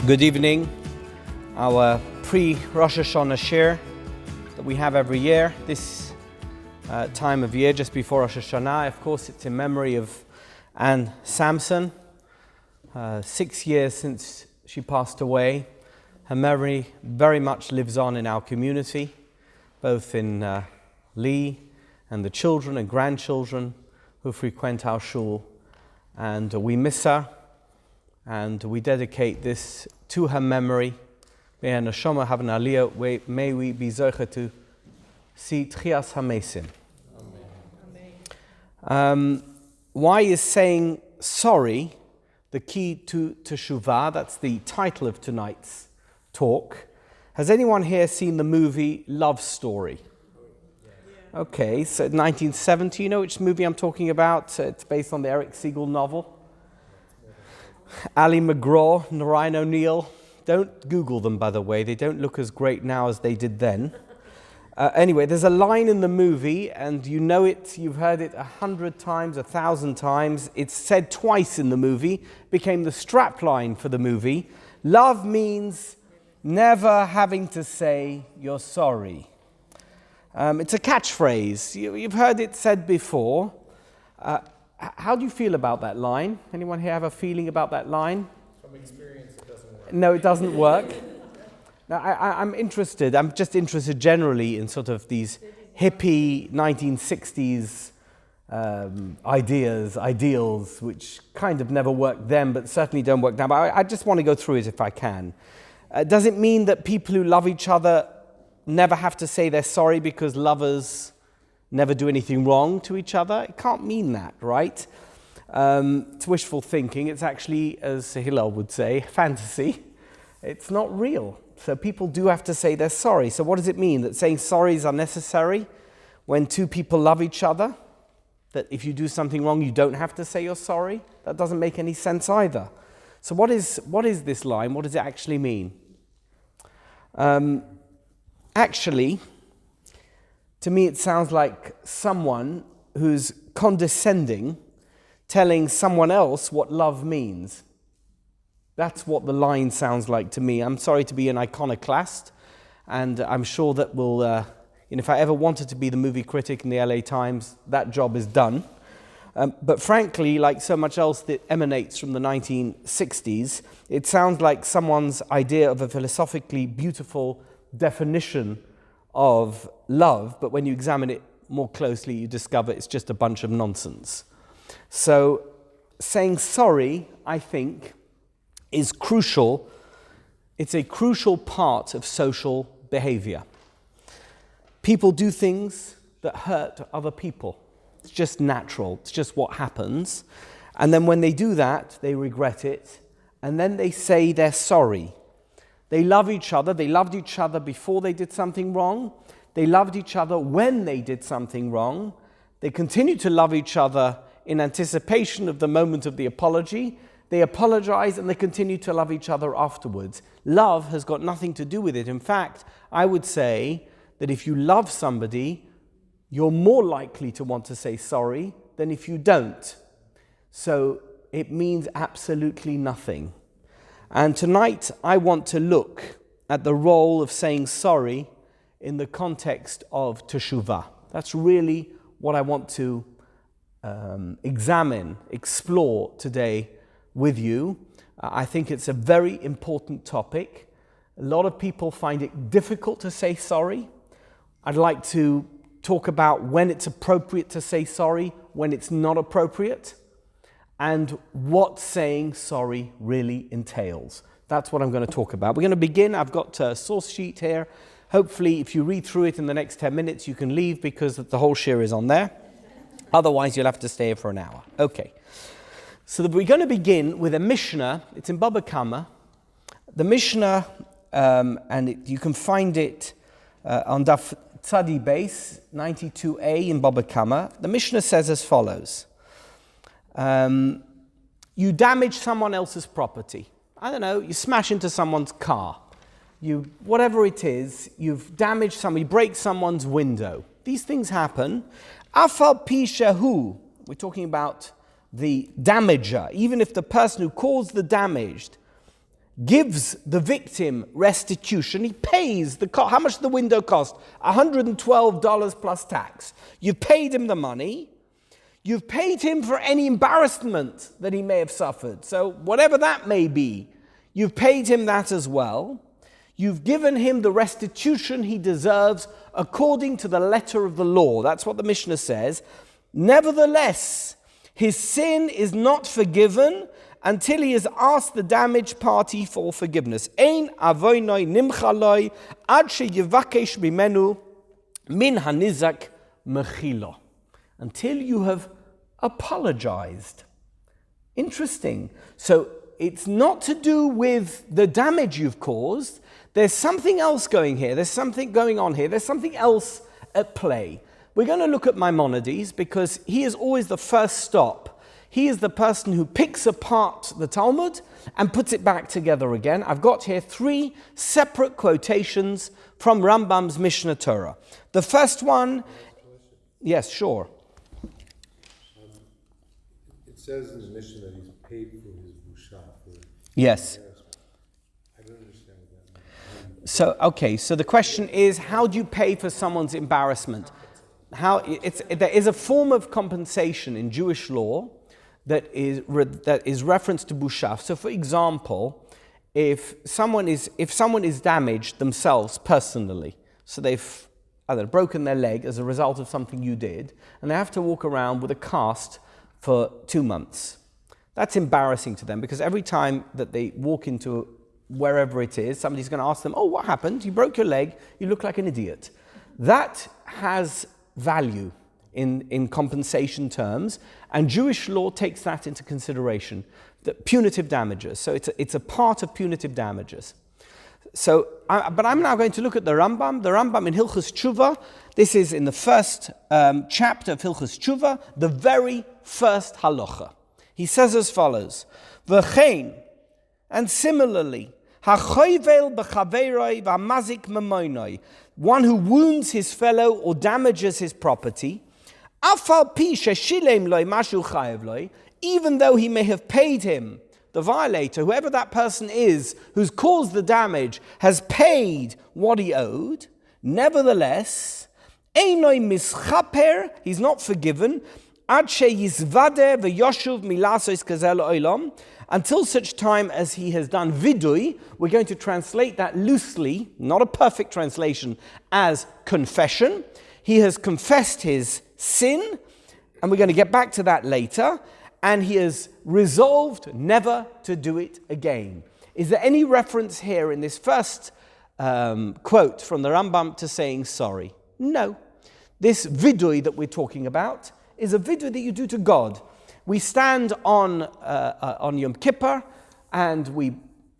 Good evening. Our pre-Rosh Hashanah shir that we have every year, this time of year, just before Rosh Hashanah. Of course, it's in memory of Anne Sampson. 6 years since she passed away. Her memory very much lives on in our community, both in Lee and the children and grandchildren who frequent our shul. And we miss her, and we dedicate this to her memory. May her neshama have an aliyah. May we be zoche to see Tchias HaMesim. Why is saying sorry the key to Teshuva? That's the title of tonight's talk. Has anyone here seen the movie Love Story? Okay, so 1970, you know which movie I'm talking about? It's based on the Eric Siegel novel. Ali McGraw, Ryan O'Neill. Don't Google them, by the way. They don't look as great now as they did then. Anyway, there's a line in the movie, and you know it, you've heard it 100 times, 1,000 times. It's said twice in the movie, became the strapline for the movie. Love means never having to say you're sorry. It's a catchphrase. You've heard it said before. How do you feel about that line? Anyone here have a feeling about that line? From experience, it doesn't work. No, it doesn't work. Now, I'm just interested generally in sort of these hippie 1960s ideals, which kind of never worked then, but certainly don't work now. But I just want to go through it if I can. Does it mean that people who love each other never have to say they're sorry because lovers never do anything wrong to each other? It can't mean that, right? It's wishful thinking. It's actually, as Hillel would say, fantasy. It's not real. So people do have to say they're sorry. So what does it mean? That saying sorry is unnecessary when two people love each other? That if you do something wrong, you don't have to say you're sorry? That doesn't make any sense either. So what is this line? What does it actually mean? Actually, to me it sounds like someone who's condescending, telling someone else what love means. That's what the line sounds like to me. I'm sorry to be an iconoclast, and I'm sure that if I ever wanted to be the movie critic in the LA Times, that job is done. But frankly, like so much else that emanates from the 1960s, it sounds like someone's idea of a philosophically beautiful definition of love, but when you examine it more closely, you discover it's just a bunch of nonsense. So saying sorry, I think, is crucial. It's a crucial part of social behavior. People do things that hurt other people. It's just natural. It's just what happens. And then when they do that, they regret it. And then they say they're sorry. They love each other. They loved each other before they did something wrong. They loved each other when they did something wrong. They continue to love each other in anticipation of the moment of the apology. They apologize and they continue to love each other afterwards. Love has got nothing to do with it. In fact, I would say that if you love somebody, you're more likely to want to say sorry than if you don't. So it means absolutely nothing. And tonight I want to look at the role of saying sorry in the context of Teshuva. That's really what I want to explore today with you. I think it's a very important topic. A lot of people find it difficult to say sorry. I'd like to talk about when it's appropriate to say sorry, when it's not appropriate, and what saying sorry really entails. That's what I'm going to talk about. We're going to begin. I've got a source sheet here. Hopefully, if you read through it in the next 10 minutes, you can leave because the whole shir is on there. Otherwise, you'll have to stay here for an hour. Okay. So we're going to begin with a Mishnah. It's in Baba Kama. The Mishnah, you can find it on Daf Tzadi Base, 92a in Baba Kama. The Mishnah says as follows. You damage someone else's property. I don't know, you smash into someone's car. Whatever it is, you've damaged somebody, break someone's window. These things happen. Afal pi shehu. We're talking about the damager. Even if the person who caused the damage gives the victim restitution. He pays the cost. How much did the window cost? $112 plus tax. You've paid him the money. You've paid him for any embarrassment that he may have suffered. So whatever that may be, you've paid him that as well. You've given him the restitution he deserves according to the letter of the law. That's what the Mishnah says. Nevertheless, his sin is not forgiven until he has asked the damaged party for forgiveness. Ein avoinoi nimchaloi ad sheyivakesh bimenu min hanizak mechila. Until you have apologized. Interesting. So it's not to do with the damage you've caused. There's something else going here. There's something going on here. There's something else at play. We're going to look at Maimonides because he is always the first stop. He is the person who picks apart the Talmud and puts it back together again. I've got here 3 separate quotations from Rambam's Mishnah Torah. The first one, yes, sure. It says in the Mishnah that he's paid for his busha. Yes. I don't understand what that means. So the question is, how do you pay for someone's embarrassment? There is a form of compensation in Jewish law that is reference to busha. So, for example, if someone is damaged themselves personally, so they've broken their leg as a result of something you did, and they have to walk around with a cast for 2 months. That's embarrassing to them because every time that they walk into wherever it is, somebody's going to ask them, "Oh, what happened? You broke your leg. You look like an idiot." That has value in compensation terms, and Jewish law takes that into consideration, the punitive damages. So it's a part of punitive damages. So, but I'm now going to look at the Rambam. The Rambam in Hilchos Teshuva. This is in the first chapter of Hilchos Teshuva, the very first halacha. He says as follows: V'chein, and similarly, hachoyvel b'chaveroi v'amazik memoinoi, one who wounds his fellow or damages his property, afal pi sheshilem loi mashu chayev loi, even though he may have paid him, the violator, whoever that person is who's caused the damage, has paid what he owed, nevertheless, einoi mischaper, he's not forgiven, ad sheyizvade v'yoshuv milasos kazel olam, until such time as he has done vidui. We're going to translate that loosely, not a perfect translation, as confession. He has confessed his sin, and we're going to get back to that later, and he has resolved never to do it again. Is there any reference here in this first quote from the Rambam to saying sorry? No. This vidui that we're talking about is a vidui that you do to God. We stand on Yom Kippur and we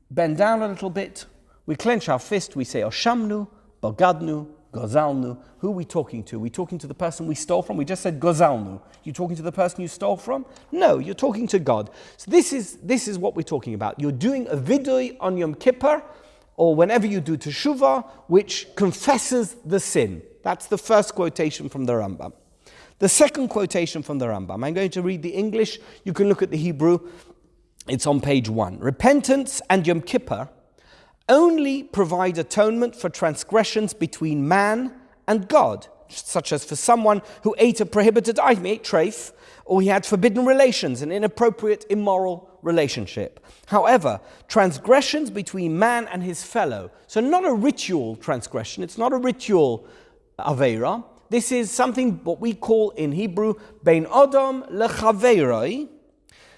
bend down a little bit. We clench our fist. We say, Oshamnu, Bogadnu, Gozalnu. Who are we talking to? Are we talking to the person we stole from? We just said Gozalnu. You talking to the person you stole from? No, you're talking to God. So this is what we're talking about. You're doing a vidui on Yom Kippur, or whenever you do Teshuva, which confesses the sin. That's the first quotation from the Rambam. The second quotation from the Rambam, I'm going to read the English, you can look at the Hebrew, it's on page 1. Repentance and Yom Kippur only provide atonement for transgressions between man and God, such as for someone who ate a prohibited item, he ate treif, or he had forbidden relations, an inappropriate, immoral relationship. However, transgressions between man and his fellow, so not a ritual transgression, it's not a ritual aveira. This is something what we call in Hebrew bein adam lechaveroi,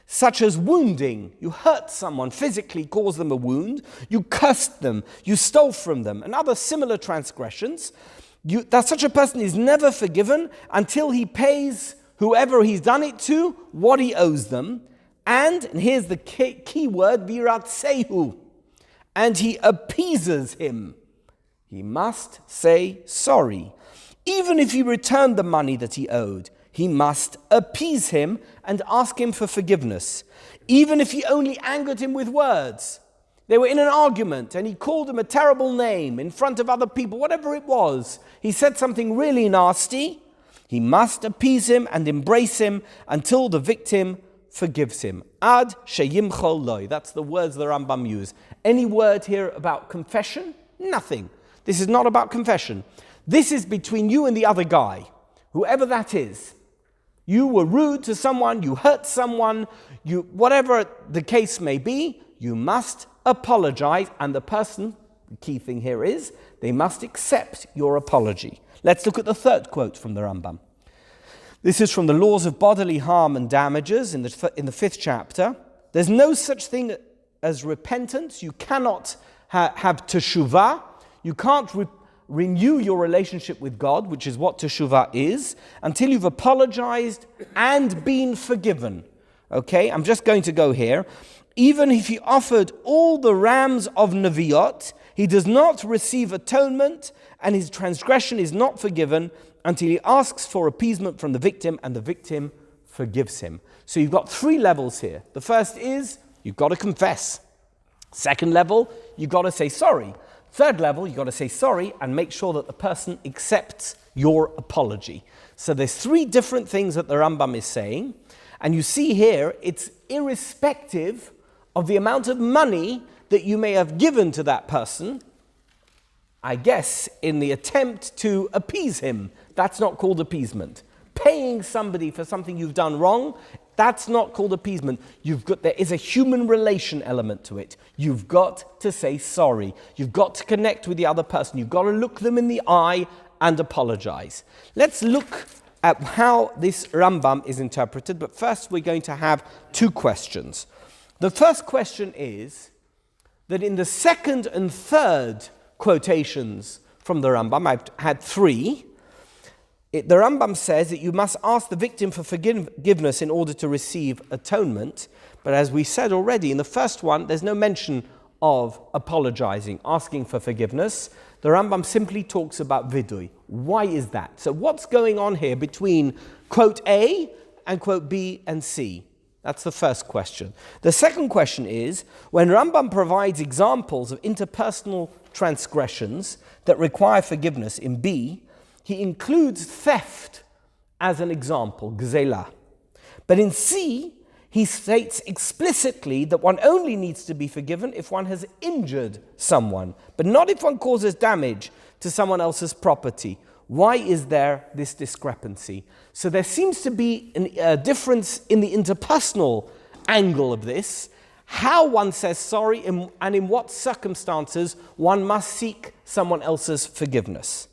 such as wounding. You hurt someone physically, cause them a wound. You cursed them. You stole from them. And other similar transgressions. That such a person is never forgiven until he pays whoever he's done it to what he owes them. And here's the key word, viratsehu. And he appeases him. He must say sorry. Even if he returned the money that he owed, he must appease him and ask him for forgiveness. Even if he only angered him with words. They were in an argument and he called him a terrible name in front of other people, whatever it was. He said something really nasty. He must appease him and embrace him until the victim forgives him. Ad sheyimchol loy. That's the words the Rambam use. Any word here about confession? Nothing. This is not about confession. This is between you and the other guy, whoever that is. You were rude to someone, you hurt someone, whatever the case may be, you must apologize, and the person, the key thing here is, they must accept your apology. Let's look at the third quote from the Rambam. This is from the Laws of Bodily Harm and Damages in the 5th chapter. There's no such thing as repentance. You cannot have Teshuva. You can't renew your relationship with God, which is what Teshuva is, until you've apologized and been forgiven. Okay, I'm just going to go here. Even if he offered all the rams of Neviot, he does not receive atonement, and his transgression is not forgiven until he asks for appeasement from the victim, and the victim forgives him. So you've got 3 levels here. The first is, you've got to confess. Second level, you've got to say sorry. Third level, you've got to say sorry and make sure that the person accepts your apology. So there's 3 different things that the Rambam is saying. And you see here, it's irrespective of the amount of money that you may have given to that person, I guess, in the attempt to appease him. That's not called appeasement. Paying somebody for something you've done wrong, that's not called appeasement. There is a human relation element to it. You've got to say sorry. You've got to connect with the other person. You've got to look them in the eye and apologize. Let's look at how this Rambam is interpreted, but first we're going to have 2 questions. The first question is that in the second and third quotations from the Rambam, I've had 3, the Rambam says that you must ask the victim for forgiveness in order to receive atonement. But as we said already, in the first one, there's no mention of apologizing, asking for forgiveness. The Rambam simply talks about vidui. Why is that? So what's going on here between quote A and quote B and C? That's the first question. The second question is, when Rambam provides examples of interpersonal transgressions that require forgiveness in B, he includes theft as an example, gzela. But in C, he states explicitly that one only needs to be forgiven if one has injured someone, but not if one causes damage to someone else's property. Why is there this discrepancy? So there seems to be a difference in the interpersonal angle of this, how one says sorry and in what circumstances one must seek someone else's forgiveness.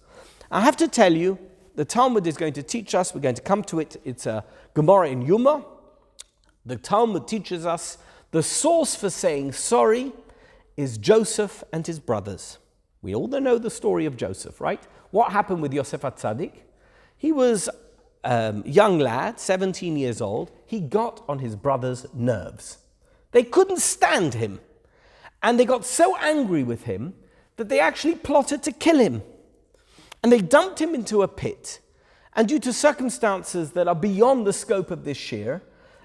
I have to tell you, the Talmud is going to teach us, we're going to come to it, it's a Gemara in Yuma. The Talmud teaches us the source for saying sorry is Joseph and his brothers. We all know the story of Joseph, right? What happened with Yosef HaTzadik? He was a young lad, 17 years old. He got on his brothers' nerves. They couldn't stand him. And they got so angry with him that they actually plotted to kill him. And they dumped him into a pit. And due to circumstances that are beyond the scope of this shir,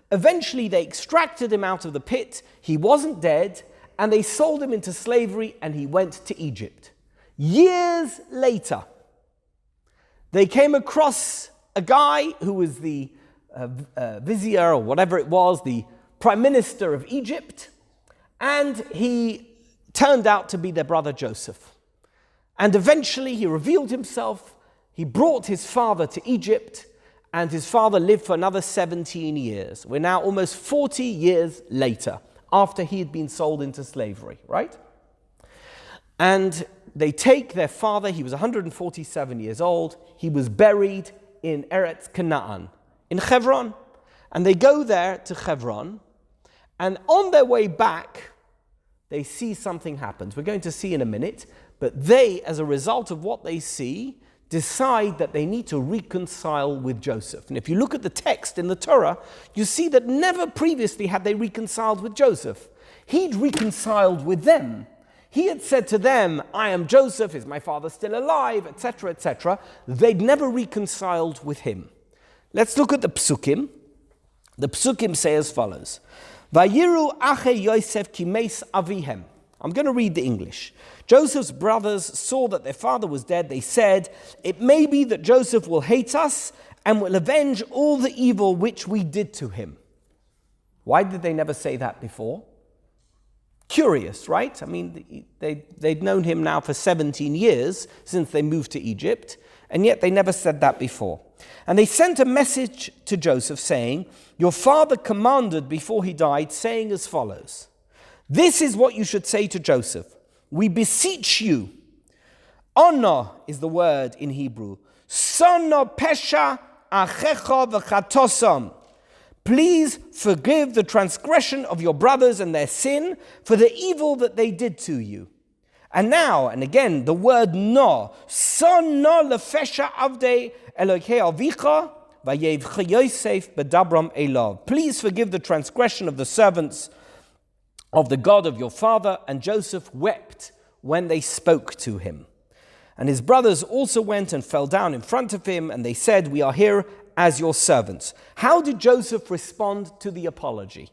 eventually they extracted him out of the pit. He wasn't dead. And they sold him into slavery and he went to Egypt. Years later, they came across a guy who was the vizier or whatever it was, the prime minister of Egypt. And he turned out to be their brother Joseph. And eventually he revealed himself, he brought his father to Egypt, and his father lived for another 17 years. We're now almost 40 years later, after he had been sold into slavery, right? And they take their father, he was 147 years old, he was buried in Eretz Canaan, in Hebron. And they go there to Hebron, and on their way back, they see something happens. We're going to see in a minute. But they, as a result of what they see, decide that they need to reconcile with Joseph. And if you look at the text in the Torah, you see that never previously had they reconciled with Joseph. He'd reconciled with them. He had said to them, I am Joseph, is my father still alive, etc., etc. They'd never reconciled with him. Let's look at the psukim. The psukim say as follows. Vayiru ache Yosef kimeis avihem. I'm going to read the English. Joseph's brothers saw that their father was dead. They said, it may be that Joseph will hate us and will avenge all the evil which we did to him. Why did they never say that before? Curious, right? I mean, they'd known him now for 17 years since they moved to Egypt, and yet they never said that before. And they sent a message to Joseph saying, your father commanded before he died, saying as follows, this is what you should say to Joseph. We beseech you. Ono is the word in Hebrew. Sono pesha achecha v'chatosam. Please forgive the transgression of your brothers and their sin for the evil that they did to you. And now, and again, the word no. Sono lefesha avdei Elokei avicha vayevcha Yosef bedabram elov. Please forgive the transgression of the servants of the God of your father. And Joseph wept when they spoke to him. And his brothers also went and fell down in front of him, and they said, we are here as your servants. How did Joseph respond to the apology?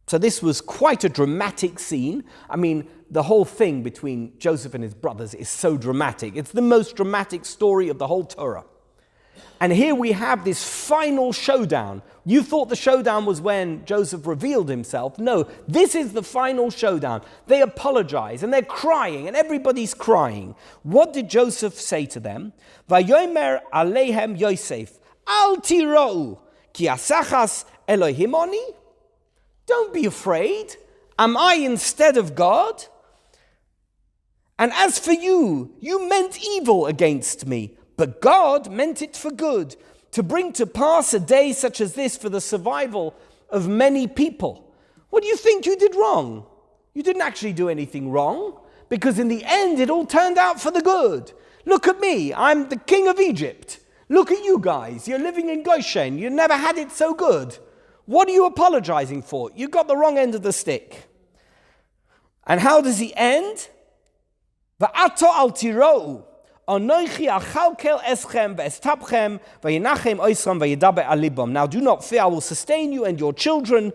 So this was quite a dramatic scene. I mean, the whole thing between Joseph and his brothers is so dramatic. It's the most dramatic story of the whole Torah. And here we have this final showdown. You thought the showdown was when Joseph revealed himself. No, this is the final showdown. They apologize and they're crying and everybody's crying. What did Joseph say to them? Vayomer aleihem Yosef, al tirou, ki asachas Elohim oni. Don't be afraid. Am I instead of God? And as for you, you meant evil against me, but God meant it for good, to bring to pass a day such as this for the survival of many people. What do you think you did wrong? You didn't actually do anything wrong, because in the end it all turned out for the good. Look at me, I'm the king of Egypt. Look at you guys, you're living in Goshen, you never had it so good. What are you apologizing for? You got the wrong end of the stick. And how does he end? Va'ato al tirou. Now do not fear, I will sustain you and your children.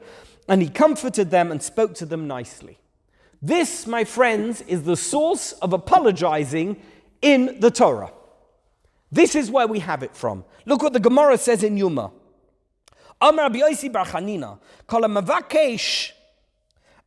And he comforted them and spoke to them nicely. This, my friends, is the source of apologizing in the Torah. This is where we have it from. Look what the Gemara says in Yuma. Amar Rabbi Yossi bar Chanina, kol ha'mevakesh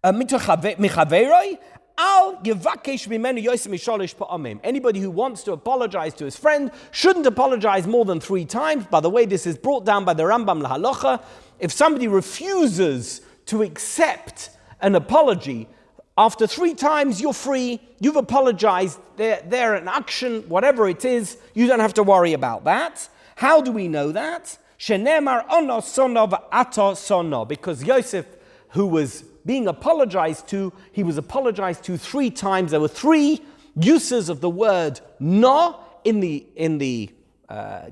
michaveroi, al yevakesh mimenu Yosef mishalish pa'amim. Anybody who wants to apologize to his friend shouldn't apologize more than 3 times. By the way, this is brought down by the Rambam Lahalocha. If somebody refuses to accept an apology, after 3 times you're free, you've apologized, they're an action, whatever it is, you don't have to worry about that. How do we know that? Shenemar ono sono v'ato sono, because Yosef, who was being apologized to, he was apologized to 3 times. There were 3 uses of the word no in the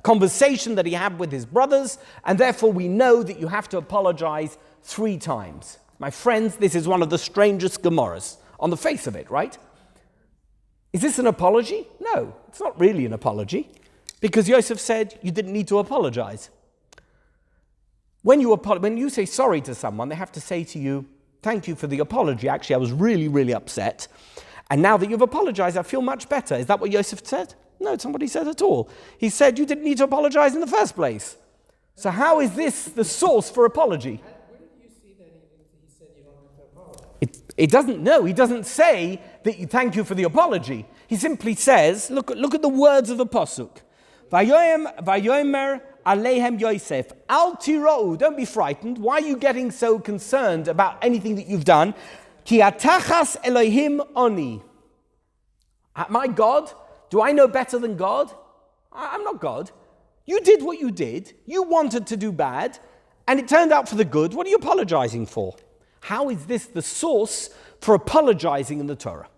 conversation that he had with his brothers, and therefore we know that you have to apologize 3 times. My friends, this is one of the strangest Gemaras on the face of it, right? Is this an apology? No, it's not really an apology, because Yosef said you didn't need to apologize. When you say sorry to someone, they have to say to you, thank you for the apology. Actually, I was really, really upset. And now that you've apologized, I feel much better. Is that what Yosef said? No, it's not what he said at all. He said you didn't need to apologize in the first place. So how is this the source for apology? Where did you see that he said you don't have to apologize? He doesn't say that you thank you for the apology. He simply says, look at the words of the Pasuk. Vayomer Aleihem Yosef, al tirou, don't be frightened. Why are you getting so concerned about anything that you've done? Ki atachas Elohim oni. My God, do I know better than God? I'm not God. You did what you did. You wanted to do bad, and it turned out for the good. What are you apologizing for? How is this the source for apologizing in the Torah?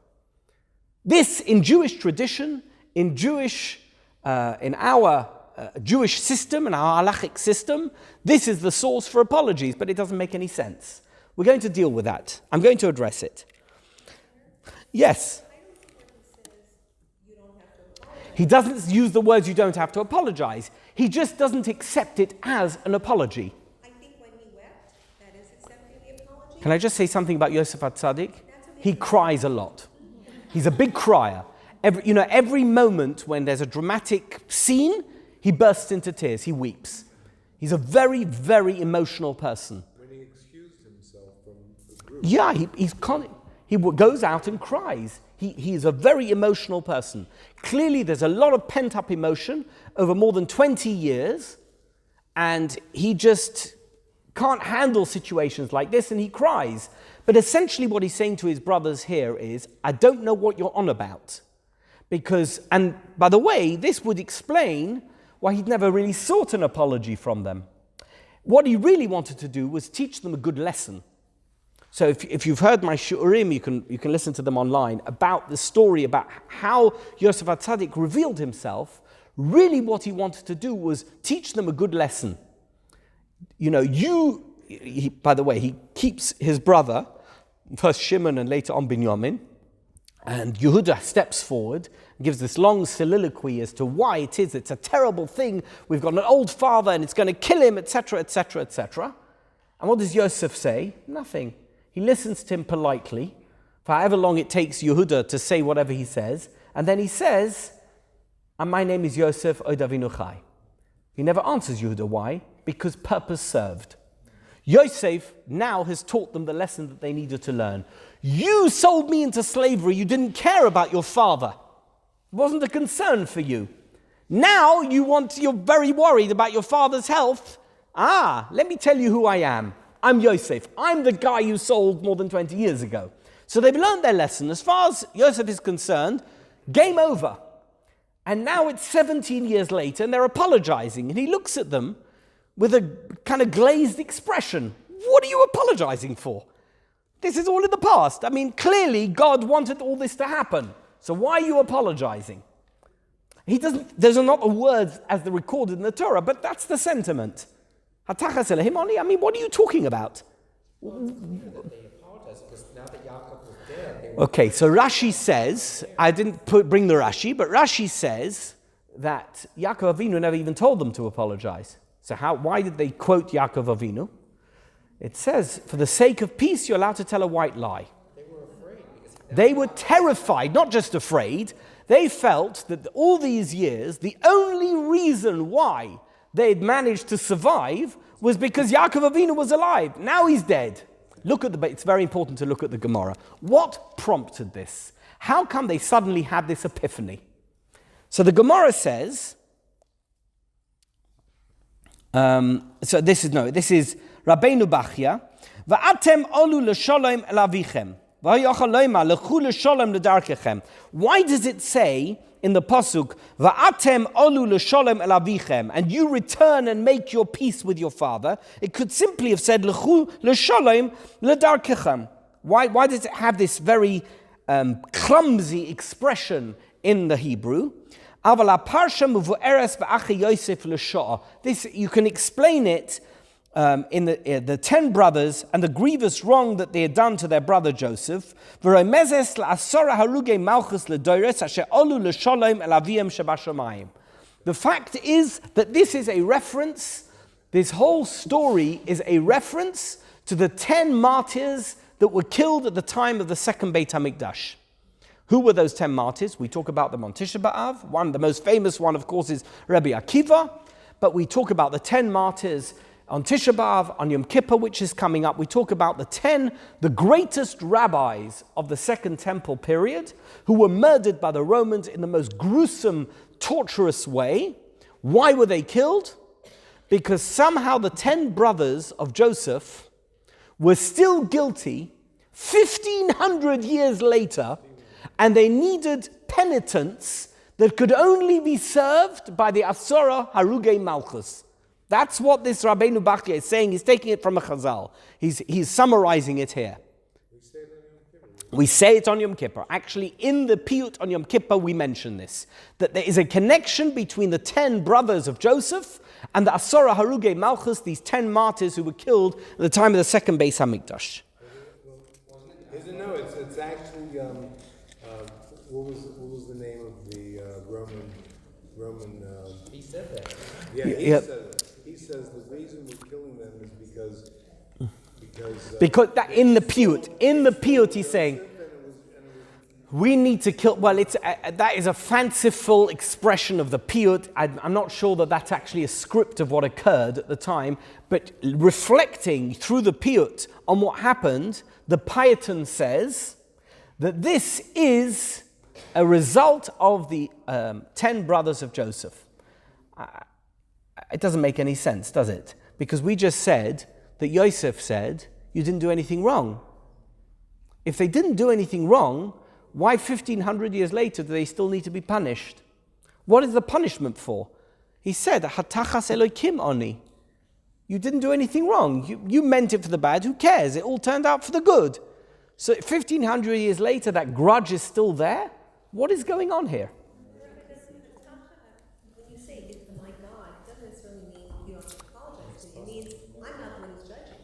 This, in Jewish tradition, in our Jewish system and our halachic system, this is the source for apologies, but it doesn't make any sense. We're going to deal with that. I'm going to address it. Yes. He doesn't use the words you don't have to apologize. He just doesn't accept it as an apology. I think when he wept, that is accepting the apology. Can I just say something about Yosef HaTzadik? He cries a lot. He's a big crier. Every moment when there's a dramatic scene, he bursts into tears. He weeps. He's a very, very emotional person. When he excused himself, Yeah, he goes out and cries. He's a very emotional person. Clearly, there's a lot of pent-up emotion over more than 20 years, and he just can't handle situations like this, and he cries. But essentially what he's saying to his brothers here is, I don't know what you're on about. Because, and by the way, this would explain why he'd never really sought an apology from them. What he really wanted to do was teach them a good lesson. So if you've heard my shiurim, you can listen to them online, about the story about how Yosef HaTzadik revealed himself. Really what he wanted to do was teach them a good lesson. You know, by the way, he keeps his brother, first Shimon and later on Binyamin, and Yehuda steps forward and gives this long soliloquy as to why it's a terrible thing, we've got an old father and it's going to kill him, etc., etc., etc. And what does Yosef say? Nothing. He listens to him politely, for however long it takes Yehuda to say whatever he says, and then he says, and my name is Yosef Od Avinu Chai. He never answers Yehuda. Why? Because purpose served. Yosef now has taught them the lesson that they needed to learn. You sold me into slavery. You didn't care about your father. It wasn't a concern for you. Now you're very worried about your father's health. Let me tell you who I am. I'm Yosef. I'm the guy you sold more than 20 years ago. So they've learned their lesson. As far as Yosef is concerned, game over. And now it's 17 years later and they're apologizing. And he looks at them with a kind of glazed expression. What are you apologizing for? This is all in the past. I mean, clearly God wanted all this to happen. So why are you apologizing? There's not a word as they're recorded in the Torah, but that's the sentiment. I mean, what are you talking about? They apologized because now that Yaakov was dead. Okay, so Rashi says, I didn't bring the Rashi, but Rashi says that Yaakov Avinu never even told them to apologize. So why did they quote Yaakov Avinu? It says, for the sake of peace, you're allowed to tell a white lie. They were afraid. They were terrified, not just afraid. They felt that all these years, the only reason why they'd managed to survive was because Yaakov Avinu was alive. Now he's dead. It's very important to look at the Gemara. What prompted this? How come they suddenly had this epiphany? So the Gemara says, this is Rabbeinu Bachya, Va'atem olu l'sholem el avichem, va'yochal loima lechu l'sholem l'darkechem. Why does it say in the pasuk, Va'atem olu l'sholem el avichem, and you return and make your peace with your father? It could simply have said, Lechu l'sholem l'darkechem. Why does it have this very clumsy expression in the Hebrew? This, you can explain it in the 10 brothers and the grievous wrong that they had done to their brother Joseph. The fact is that this is a reference, this whole story is a reference to the 10 martyrs that were killed at the time of the second Beit HaMikdash. Who were those 10 martyrs? We talk about them on Tisha B'Av. The most famous one, of course, is Rabbi Akiva. But we talk about the 10 martyrs on Tisha B'Av, on Yom Kippur, which is coming up. We talk about the greatest rabbis of the Second Temple period, who were murdered by the Romans in the most gruesome, torturous way. Why were they killed? Because somehow the 10 brothers of Joseph were still guilty 1,500 years later, and they needed penitence that could only be served by the Asora Harugei Malchus. That's what this Rabbeinu Bachya is saying. He's taking it from a Chazal. He's summarizing it here. We say it on Yom Kippur. Actually, in the Piyut on Yom Kippur, we mention this. That there is a connection between the 10 brothers of Joseph and the Asora Harugei Malchus, these 10 martyrs who were killed at the time of the second Beis HaMikdash. No, it's actually... What was the name of the Roman? He said that. Yeah, he said it. He says the reason we're killing them is because that in the Piyut he's saying, we need to kill. Well, that is a fanciful expression of the piyut. I'm not sure that that's actually a script of what occurred at the time, but reflecting through the piyut on what happened, the Payatan says that this is a result of the 10 brothers of Joseph. It doesn't make any sense, does it? Because we just said that Yosef said, you didn't do anything wrong. If they didn't do anything wrong, why 1,500 years later do they still need to be punished? What is the punishment for? He said, Hatachas Elokim oni. You didn't do anything wrong. You meant it for the bad. Who cares? It all turned out for the good. So 1,500 years later, that grudge is still there? What is going on here? When you say it's my God, it doesn't necessarily mean you don't have to apologize to me. It means I'm not the one who's judging.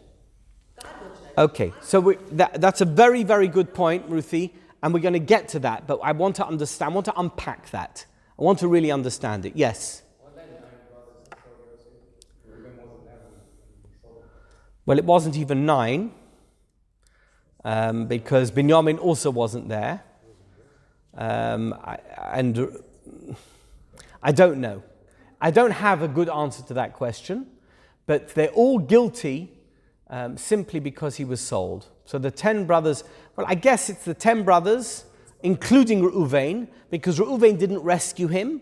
God will judge. Okay, so that's a very, very good point, Ruthie, and we're going to get to that, but I want to understand, I want to unpack that. I want to really understand it. Yes? Well, it wasn't even 9, because Binyamin also wasn't there. And I don't know. I don't have a good answer to that question, but they're all guilty simply because he was sold. So the 10 brothers, well, I guess it's the 10 brothers, including Reuven, because Reuven didn't rescue him,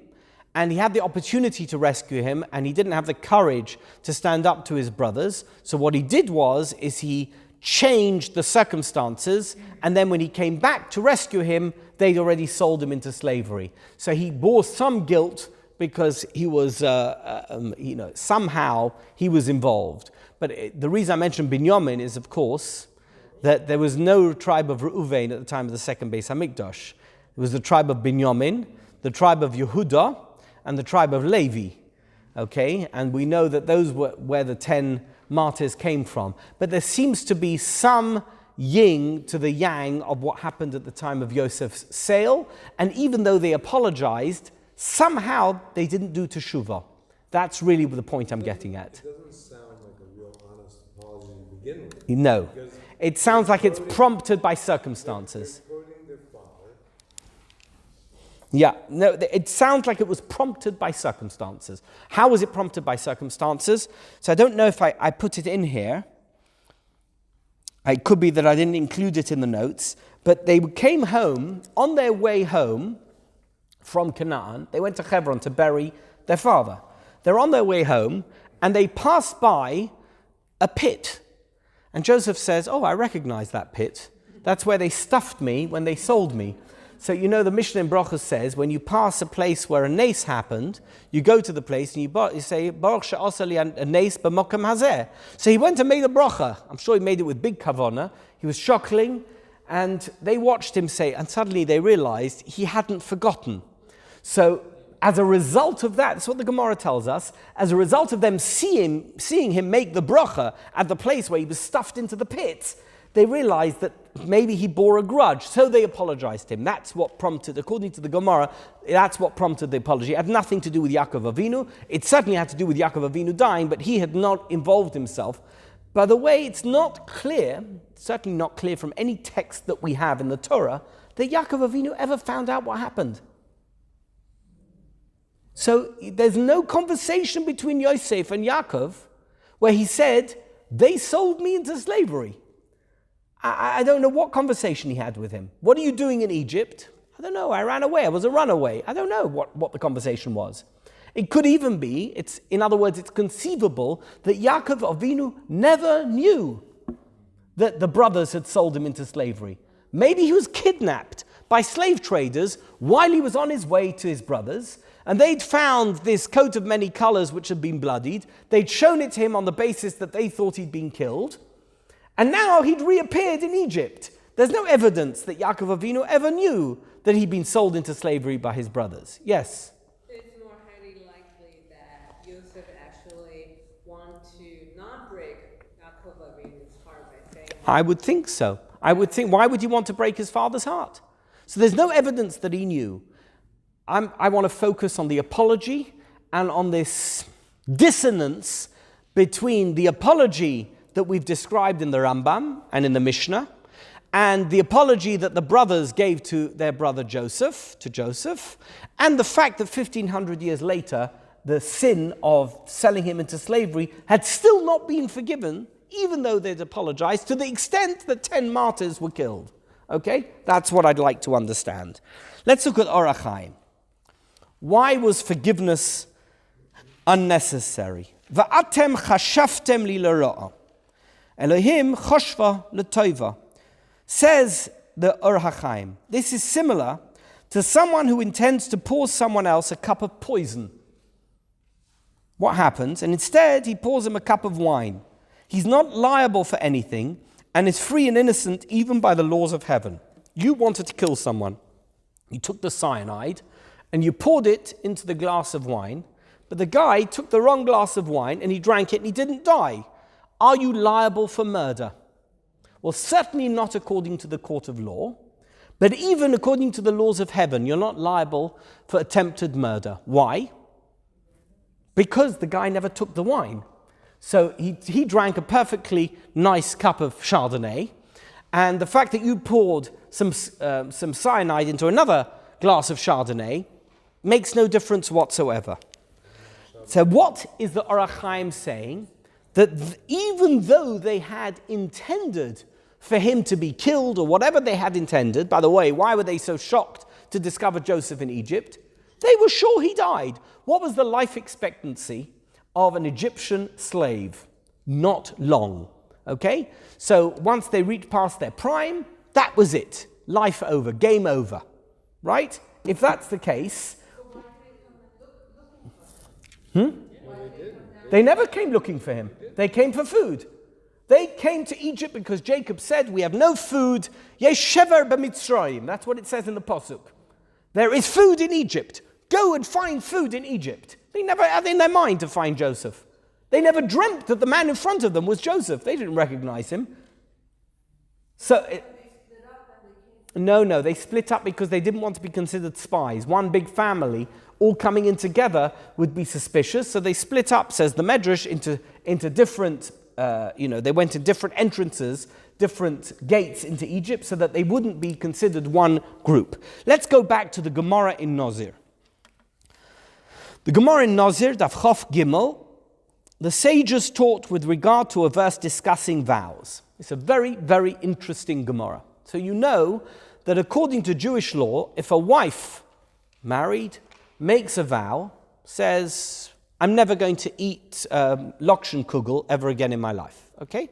and he had the opportunity to rescue him, and he didn't have the courage to stand up to his brothers. So what he did is he changed the circumstances, and then when he came back to rescue him, they'd already sold him into slavery. So he bore some guilt because he was, somehow he was involved. But the reason I mentioned Binyamin is, of course, that there was no tribe of Reuven at the time of the second Beis Hamikdash. It was the tribe of Binyamin, the tribe of Yehuda, and the tribe of Levi. Okay, and we know that those were where the 10 martyrs came from. But there seems to be some yin to the yang of what happened at the time of Yosef's sale, and even though they apologized, somehow they didn't do teshuva. That's really the point I'm getting at. It doesn't sound like a real honest apology to begin with. No. It sounds like it's prompted by circumstances. They're quoting their father. Yeah, no, it sounds like it was prompted by circumstances. How was it prompted by circumstances? So I don't know if I put it in here. It could be that I didn't include it in the notes, but they came home, on their way home from Canaan, they went to Hebron to bury their father. They're on their way home, and they passed by a pit. And Joseph says, I recognize that pit. That's where they stuffed me when they sold me. So the Mishnah in Brachos says, when you pass a place where a nace happened, you go to the place and you say, Baruch she'asa li a nace b'mokem hazeh. So he went and made a bracha. I'm sure he made it with big kavana. He was shockling, and they watched him say, and suddenly they realized he hadn't forgotten. So as a result of that, that's what the Gemara tells us, as a result of them seeing him make the bracha at the place where he was stuffed into the pit, they realized that maybe he bore a grudge, so they apologized to him. That's what prompted, according to the Gemara, that's what prompted the apology. It had nothing to do with Yaakov Avinu. It certainly had to do with Yaakov Avinu dying, but he had not involved himself. By the way, it's not clear, certainly not clear from any text that we have in the Torah, that Yaakov Avinu ever found out what happened. So there's no conversation between Yosef and Yaakov where he said, they sold me into slavery. I don't know what conversation he had with him. What are you doing in Egypt? I don't know. I ran away. I was a runaway. I don't know what the conversation was. It could even be, in other words, it's conceivable that Yaakov Avinu never knew that the brothers had sold him into slavery. Maybe he was kidnapped by slave traders while he was on his way to his brothers, and they'd found this coat of many colors which had been bloodied. They'd shown it to him on the basis that they thought he'd been killed. And now he'd reappeared in Egypt. There's no evidence that Yaakov Avinu ever knew that he'd been sold into slavery by his brothers. Yes? It's more highly likely that Yosef actually wanted to not break Yaakov Avinu's heart by saying... I would think so. I would think, why would you want to break his father's heart? So there's no evidence that he knew. I want to focus on the apology and on this dissonance between the apology that we've described in the Rambam and in the Mishnah, and the apology that the brothers gave to their brother Joseph, and the fact that 1,500 years later, the sin of selling him into slavery had still not been forgiven, even though they'd apologized, to the extent that 10 martyrs were killed. Okay? That's what I'd like to understand. Let's look at Orach Chaim. Why was forgiveness unnecessary? Va'atem chashaftem li l'ra'a. Elohim choshva l'toiva. Says the Orach Chaim, this is similar to someone who intends to pour someone else a cup of poison. What happens? And instead, he pours him a cup of wine. He's not liable for anything and is free and innocent even by the laws of heaven. You wanted to kill someone. You took the cyanide and you poured it into the glass of wine, but the guy took the wrong glass of wine and he drank it and he didn't die. Are you liable for murder? Well, certainly not according to the court of law, but even according to the laws of heaven, you're not liable for attempted murder. Why? Because the guy never took the wine. So he drank a perfectly nice cup of Chardonnay, and the fact that you poured some cyanide into another glass of Chardonnay makes no difference whatsoever. So what is the Orach Chaim saying? That even though they had intended for him to be killed or whatever they had intended, by the way, why were they so shocked to discover Joseph in Egypt? They were sure he died. What was the life expectancy of an Egyptian slave? Not long. Okay? So once they reached past their prime, that was it. Life over, game over. Right? If that's the case... They never came looking for him. They came for food. They came to Egypt because Jacob said, we have no food. Yesh shever b'mitzrayim. That's what it says in the Pasuk. There is food in Egypt. Go and find food in Egypt. They never had in their mind to find Joseph. They never dreamt that the man in front of them was Joseph. They didn't recognize him. No, they split up because they didn't want to be considered spies. One big family, all coming in together, would be suspicious. So they split up, says the Medrash, into different, they went to different entrances, different gates into Egypt, so that they wouldn't be considered one group. Let's go back to the Gemara in Nazir. The Gemara in Nazir, Daf Chof Gimel, the sages taught with regard to a verse discussing vows. It's a very, very interesting Gemara. So you know that according to Jewish law, if a wife married makes a vow, says, I'm never going to eat Lokschenkugel ever again in my life, okay?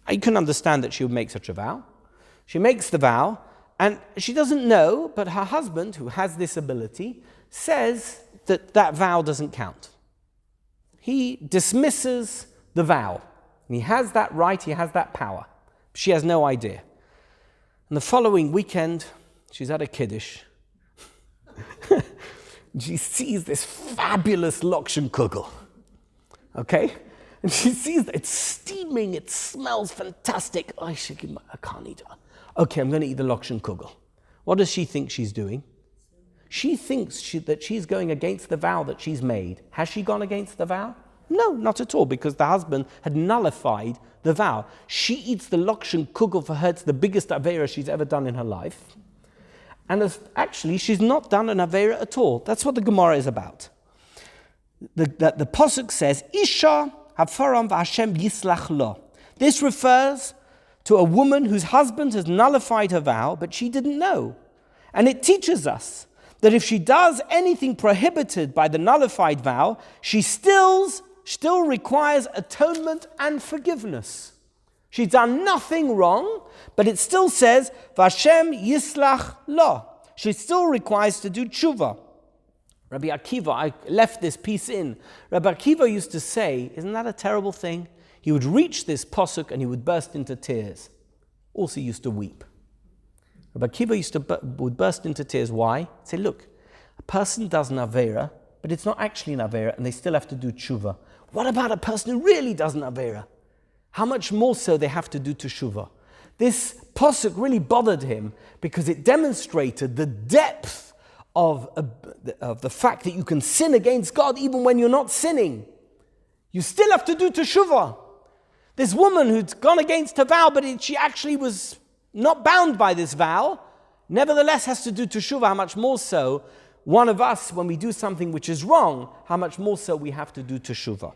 I can understand that she would make such a vow. She makes the vow, and she doesn't know, but her husband, who has this ability, says that that vow doesn't count. He dismisses the vow. And he has that right, he has that power. She has no idea. And the following weekend, she's at a Kiddush. She sees this fabulous Lokschenkugel. Okay? And she sees that it's steaming, it smells fantastic. I can't eat it. Okay, I'm going to eat the Lokschenkugel. What does she think she's doing? She thinks that she's going against the vow that she's made. Has she gone against the vow? No, not at all, because the husband had nullified the vow. She eats the Lokschenkugel. For her, it's the biggest Aveira she's ever done in her life. And actually, she's not done an Aveira at all. That's what the Gemara is about. The Pasuk says, Isha hafaram v'Hashem yislach lo. This refers to a woman whose husband has nullified her vow, but she didn't know. And it teaches us that if she does anything prohibited by the nullified vow, she still requires atonement and forgiveness. She's done nothing wrong, but it still says, Vashem yislach lo. She still requires to do tshuva. Rabbi Akiva, I left this piece in. Rabbi Akiva used to say, isn't that a terrible thing? He would reach this posuk and he would burst into tears. Also used to weep. Rabbi Akiva would burst into tears. Why? He'd say, look, a person does an Aveira, but it's not actually an Aveira, and they still have to do tshuva. What about a person who really does an Aveira? How much more so they have to do teshuva? This posuk really bothered him because it demonstrated the depth of the fact that you can sin against God even when you're not sinning. You still have to do teshuva. This woman who'd gone against her vow, but she actually was not bound by this vow, nevertheless has to do Teshuva. How much more so one of us, when we do something which is wrong, how much more so we have to do Teshuva.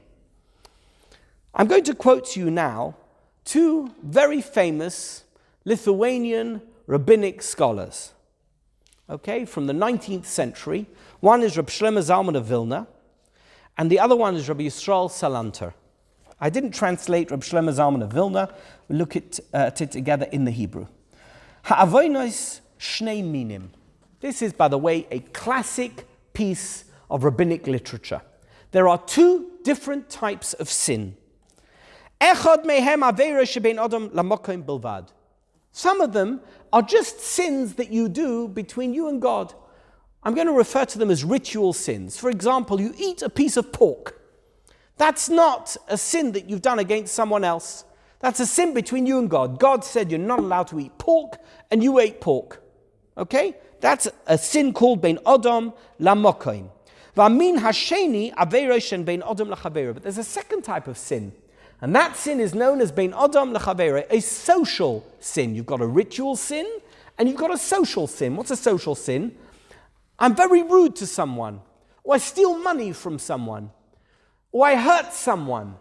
I'm going to quote to you now two very famous Lithuanian rabbinic scholars, okay, from the 19th century. One is Rabbi Shlomo Zalman of Vilna, and the other one is Rabbi Yisrael Salanter. I didn't translate Rabbi Shlomo Zalman of Vilna. We look at it together in the Hebrew. Ha'avonos shnei minim. This is, by the way, a classic piece of rabbinic literature. There are two different types of sin. Echad mehem aveira shebein adam lamokim bilvad. Some of them are just sins that you do between you and God. I'm going to refer to them as ritual sins. For example, you eat a piece of pork. That's not a sin that you've done against someone else. That's a sin between you and God. God said you're not allowed to eat pork, and you ate pork. Okay? That's a sin called bein adam lamokim. V'amin hasheni aveira shen bein adam lachaveira. But there's a second type of sin. And that sin is known as bein adam lechavera, a social sin. You've got a ritual sin and you've got a social sin. What's a social sin? I'm very rude to someone, or I steal money from someone, or I hurt someone.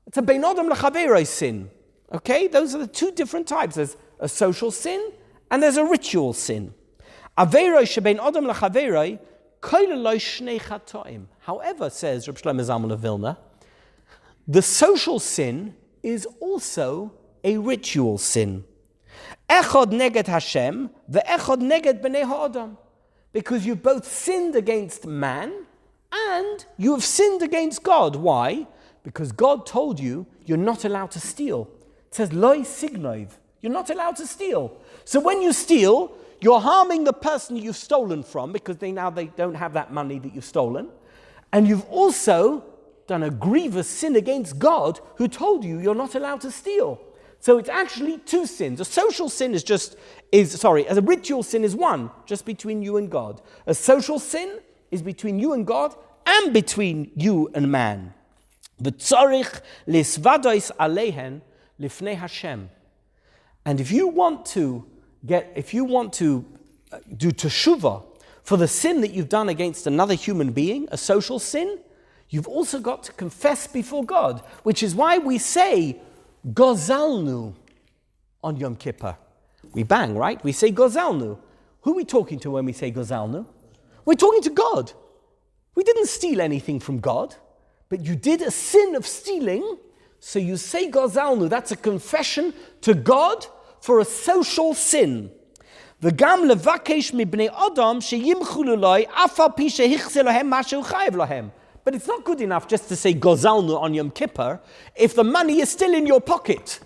It's a bein adam lechavera sin. Okay, those are the two different types. There's a social sin and there's a ritual sin. Avera shebein adam lechavera koileloi shnei chatoim. However, says Reb Shlomo Zalman of Vilna, the social sin is also a ritual sin. Echad neged Hashem, ve'echad neged b'nei ha'adam. Because you've both sinned against man and you have sinned against God. Why? Because God told you you're not allowed to steal. It says, loi signov. You're not allowed to steal. So when you steal, you're harming the person you've stolen from because they don't have that money that you've stolen. And you've also done a grievous sin against God who told you you're not allowed to steal. So it's actually two sins. A social sin a ritual sin is one, just between you and God. A social sin is between you and God and between you and man. V'tzorich lisvadois alehen lifnei Hashem. And if you want to do teshuva for the sin that you've done against another human being, a social sin, you've also got to confess before God, which is why we say gozalnu on Yom Kippur. We bang, right? We say gozalnu. Who are we talking to when we say gozalnu? We're talking to God. We didn't steal anything from God, but you did a sin of stealing, so you say gozalnu. That's a confession to God for a social sin. V'gam levakesh mibnei adam sheyimchu luloi afal pi shehichze lohem mashu chayev lohem. But it's not good enough just to say gozalnu on Yom Kippur if the money is still in your pocket,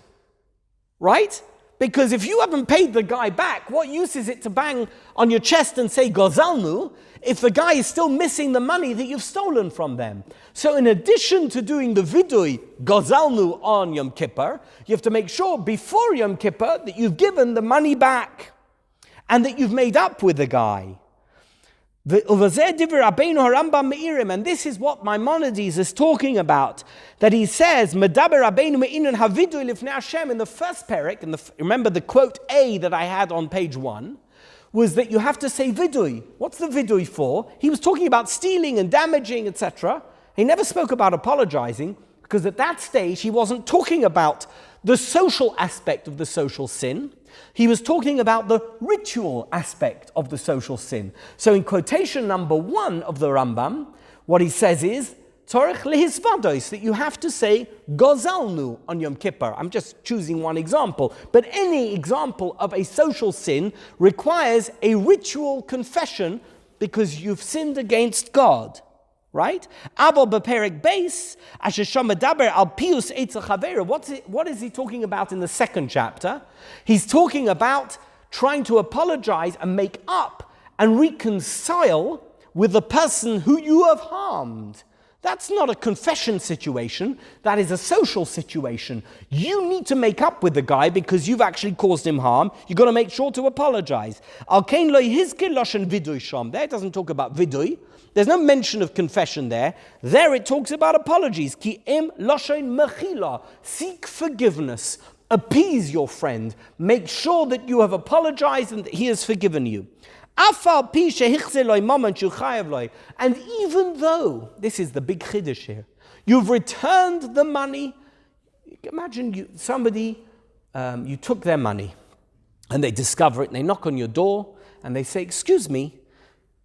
right? Because if you haven't paid the guy back, what use is it to bang on your chest and say gozalnu if the guy is still missing the money that you've stolen from them? So in addition to doing the vidui gozalnu on Yom Kippur, you have to make sure before Yom Kippur that you've given the money back and that you've made up with the guy. And this is what Maimonides is talking about, that he says, in the first parak, remember the quote A that I had on page 1, was that you have to say vidui. What's the vidui for? He was talking about stealing and damaging, etc. He never spoke about apologizing, because at that stage he wasn't talking about the social aspect of the social sin. He was talking about the ritual aspect of the social sin. So in quotation number 1 of the Rambam, what he says is, tzorech lehisvados, that you have to say gozalnu on Yom Kippur. I'm just choosing one example. But any example of a social sin requires a ritual confession because you've sinned against God. Right? What is he talking about in the second chapter? He's talking about trying to apologize and make up and reconcile with the person who you have harmed. That's not a confession situation. That is a social situation. You need to make up with the guy because you've actually caused him harm. You've got to make sure to apologize. There it doesn't talk about vidui. There's no mention of confession there. There it talks about apologies. Ki im loshen mechila. Seek forgiveness. Appease your friend. Make sure that you have apologized and that he has forgiven you. And even though, this is the big chiddush here, you've returned the money. Imagine you took their money and they discover it and they knock on your door and they say, excuse me,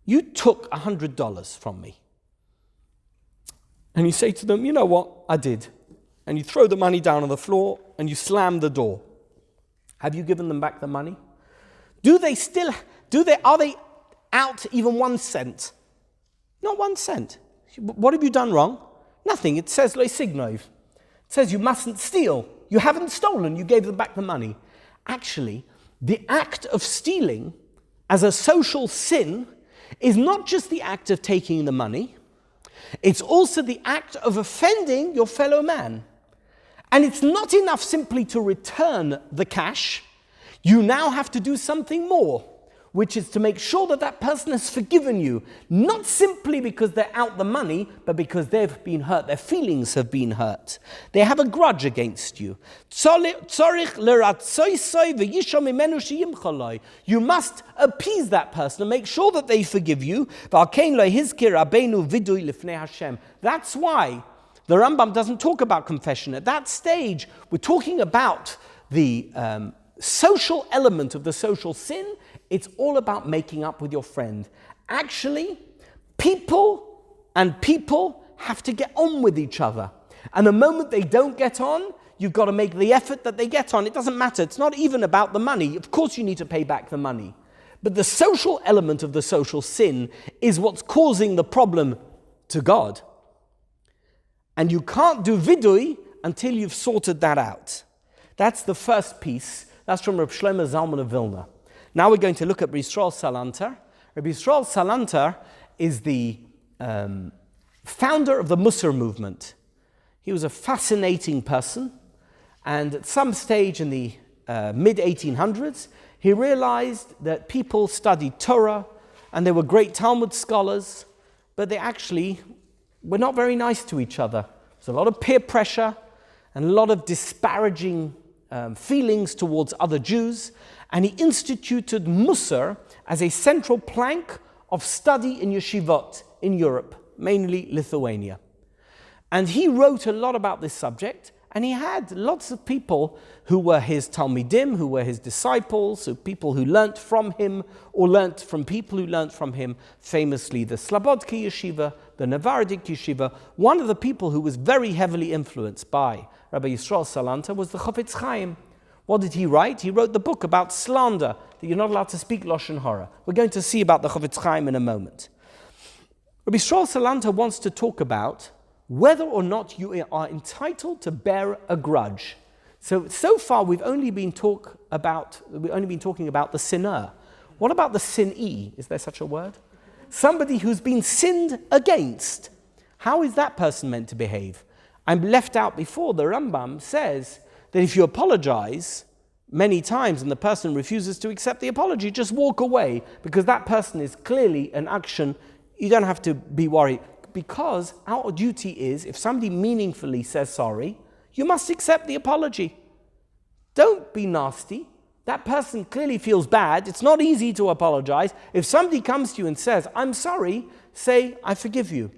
you took $100 from me. And you say to them, you know what, I did. And you throw the money down on the floor and you slam the door. Have you given them back the money? Are they out even 1 cent? Not 1 cent. What have you done wrong? Nothing. It says lo signov. It says you mustn't steal. You haven't stolen. You gave them back the money. Actually, the act of stealing as a social sin is not just the act of taking the money. It's also the act of offending your fellow man. And it's not enough simply to return the cash. You now have to do something more, which is to make sure that that person has forgiven you, not simply because they're out the money, but because they've been hurt, their feelings have been hurt. They have a grudge against you. You must appease that person and make sure that they forgive you. That's why the Rambam doesn't talk about confession. At that stage, we're talking about the social element of the social sin. It's all about making up with your friend. Actually, people have to get on with each other. And the moment they don't get on, you've got to make the effort that they get on. It doesn't matter. It's not even about the money. Of course you need to pay back the money. But the social element of the social sin is what's causing the problem to God. And you can't do vidui until you've sorted that out. That's the first piece. That's from Reb Shlomo Zalman of Vilna. Now we're going to look at Rabbi Yisrael Salanter. Rabbi Yisrael Salanter is the founder of the Musar movement. He was a fascinating person, and at some stage in the mid-1800s, he realized that people studied Torah, and they were great Talmud scholars, but they actually were not very nice to each other. There's a lot of peer pressure and a lot of disparaging feelings towards other Jews, and he instituted Musar as a central plank of study in yeshivot in Europe, mainly Lithuania. And he wrote a lot about this subject, and he had lots of people who were his Talmidim, who were his disciples, so people who learnt from him or learnt from people who learnt from him, famously the Slobodka Yeshiva, the Novaradik Yeshiva. One of the people who was very heavily influenced by Rabbi Yisrael Salanter was the Chofetz Chaim. What did he write? He wrote the book about slander, that you're not allowed to speak Lashon Hara. We're going to see about the Chofetz Chaim in a moment. Rabbi Yisrael Salanter wants to talk about whether or not you are entitled to bear a grudge. So far we've only been talking about the sinner. What about the sin'i? Is there such a word? Somebody who's been sinned against. How is that person meant to behave? I'm left out before. The Rambam says that if you apologize many times and the person refuses to accept the apology, just walk away, because that person is clearly an action. You don't have to be worried, because our duty is, if somebody meaningfully says sorry, you must accept the apology. Don't be nasty. That person clearly feels bad. It's not easy to apologize. If somebody comes to you and says, I'm sorry, say, I forgive you.